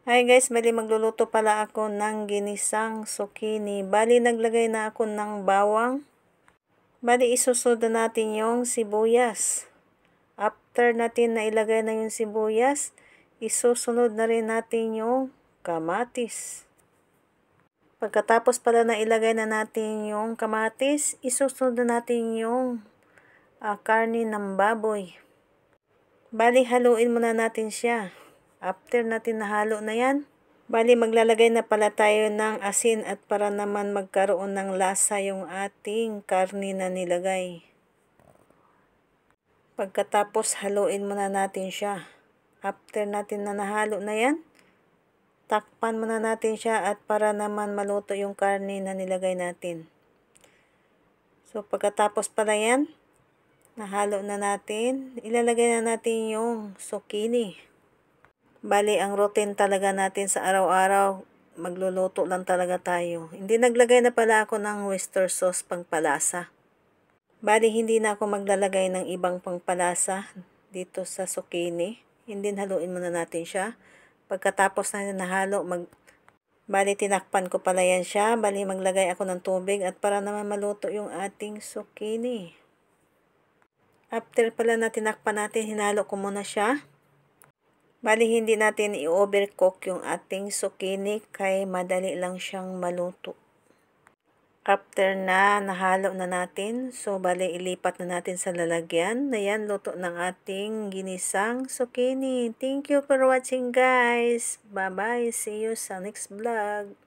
Hi guys, bali magluluto pala ako ng ginisang zucchini. Bali naglagay na ako ng bawang. Bali isusunod na natin yung sibuyas. After natin na ilagay na yung sibuyas, isusunod na rin natin yung kamatis. Pagkatapos pala na ilagay na natin yung kamatis, isusunod na natin yung karne ng baboy. Bali haluin muna natin siya. After natin nahalo na yan, bali maglalagay na pala tayo ng asin at para naman magkaroon ng lasa yung ating karne na nilagay. Pagkatapos haluin muna natin siya. After natin na nahalo na yan, takpan muna natin siya at para naman maluto yung karne na nilagay natin. So pagkatapos pala yan, nahalo na natin, ilalagay na natin yung zucchini. Bali, ang routine talaga natin sa araw-araw, magluluto lang talaga tayo. Hindi naglagay na pala ako ng oyster sauce pangpalasa. Bali, hindi na ako maglalagay ng ibang pangpalasa dito sa zucchini. Hindi haluin muna natin siya. Pagkatapos na nahalo, bali, tinakpan ko pala yan siya. Bali, maglagay ako ng tubig at para naman maluto yung ating zucchini. After pala na tinakpan natin, hinalo ko muna siya. Bali, hindi natin i-overcook yung ating zucchini kaya madali lang siyang maluto. After na nahalo na natin, so bali ilipat na natin sa lalagyan. Ayan, luto ng ating ginisang zucchini. Thank you for watching guys. Bye-bye. See you sa next vlog.